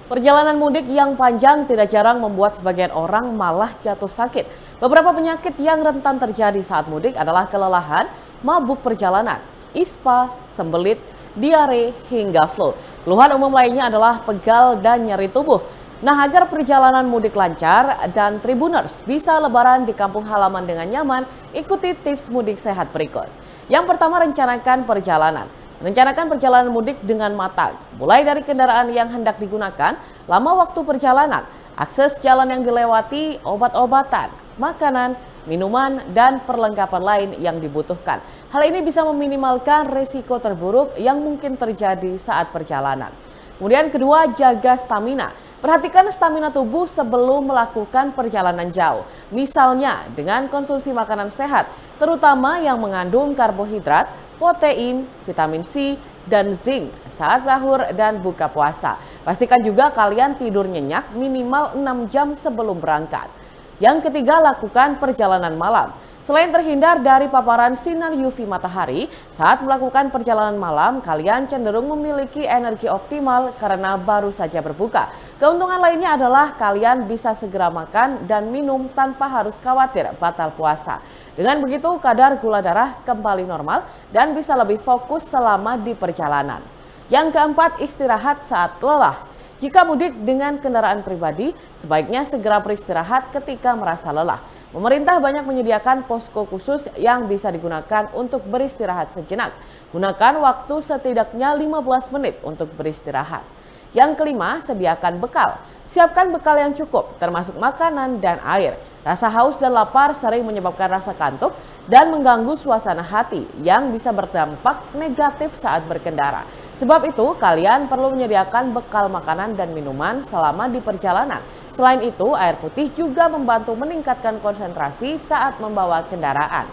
Perjalanan mudik yang panjang tidak jarang membuat sebagian orang malah jatuh sakit. Beberapa penyakit yang rentan terjadi saat mudik adalah kelelahan, mabuk perjalanan, ispa, sembelit, diare, hingga flu. Keluhan umum lainnya adalah pegal dan nyeri tubuh. Nah, agar perjalanan mudik lancar dan Tribuners bisa lebaran di kampung halaman dengan nyaman, ikuti tips mudik sehat berikut. Yang pertama, rencanakan perjalanan. Rencanakan perjalanan mudik dengan matang, mulai dari kendaraan yang hendak digunakan, lama waktu perjalanan, akses jalan yang dilewati, obat-obatan, makanan, minuman, dan perlengkapan lain yang dibutuhkan. Hal ini bisa meminimalkan risiko terburuk yang mungkin terjadi saat perjalanan. Kemudian kedua, jaga stamina. Perhatikan stamina tubuh sebelum melakukan perjalanan jauh. Misalnya dengan konsumsi makanan sehat, terutama yang mengandung karbohidrat, protein, vitamin C, dan zinc saat sahur dan buka puasa. Pastikan juga kalian tidur nyenyak minimal 6 jam sebelum berangkat. Yang ketiga, lakukan perjalanan malam. Selain terhindar dari paparan sinar UV matahari, saat melakukan perjalanan malam, kalian cenderung memiliki energi optimal karena baru saja berbuka. Keuntungan lainnya adalah kalian bisa segera makan dan minum tanpa harus khawatir batal puasa. Dengan begitu, kadar gula darah kembali normal dan bisa lebih fokus selama di perjalanan. Yang keempat, istirahat saat lelah. Jika mudik dengan kendaraan pribadi, sebaiknya segera beristirahat ketika merasa lelah. Pemerintah banyak menyediakan posko khusus yang bisa digunakan untuk beristirahat sejenak. Gunakan waktu setidaknya 15 menit untuk beristirahat. Yang kelima, sediakan bekal. Siapkan bekal yang cukup, termasuk makanan dan air. Rasa haus dan lapar sering menyebabkan rasa kantuk dan mengganggu suasana hati yang bisa berdampak negatif saat berkendara. Sebab itu, kalian perlu menyediakan bekal makanan dan minuman selama di perjalanan. Selain itu, air putih juga membantu meningkatkan konsentrasi saat membawa kendaraan.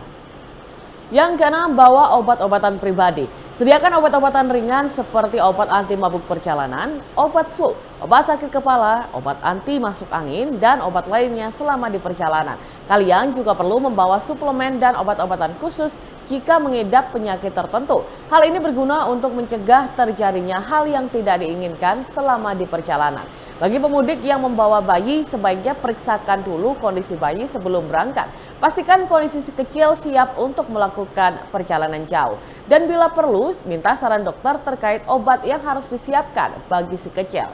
Yang keenam, bawa obat-obatan pribadi. Sediakan obat-obatan ringan seperti obat anti mabuk perjalanan, obat flu, obat sakit kepala, obat anti masuk angin, dan obat lainnya selama di perjalanan. Kalian juga perlu membawa suplemen dan obat-obatan khusus jika mengidap penyakit tertentu. Hal ini berguna untuk mencegah terjadinya hal yang tidak diinginkan selama di perjalanan. Bagi pemudik yang membawa bayi, sebaiknya periksakan dulu kondisi bayi sebelum berangkat. Pastikan kondisi si kecil siap untuk melakukan perjalanan jauh. Dan bila perlu, minta saran dokter terkait obat yang harus disiapkan bagi si kecil.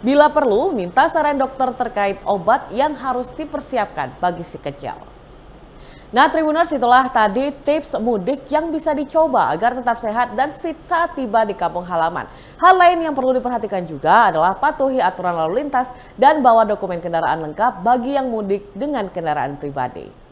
Bila perlu, minta saran dokter terkait obat yang harus dipersiapkan bagi si kecil. Nah, Tribuners, itulah tadi tips mudik yang bisa dicoba agar tetap sehat dan fit saat tiba di kampung halaman. Hal lain yang perlu diperhatikan juga adalah patuhi aturan lalu lintas dan bawa dokumen kendaraan lengkap bagi yang mudik dengan kendaraan pribadi.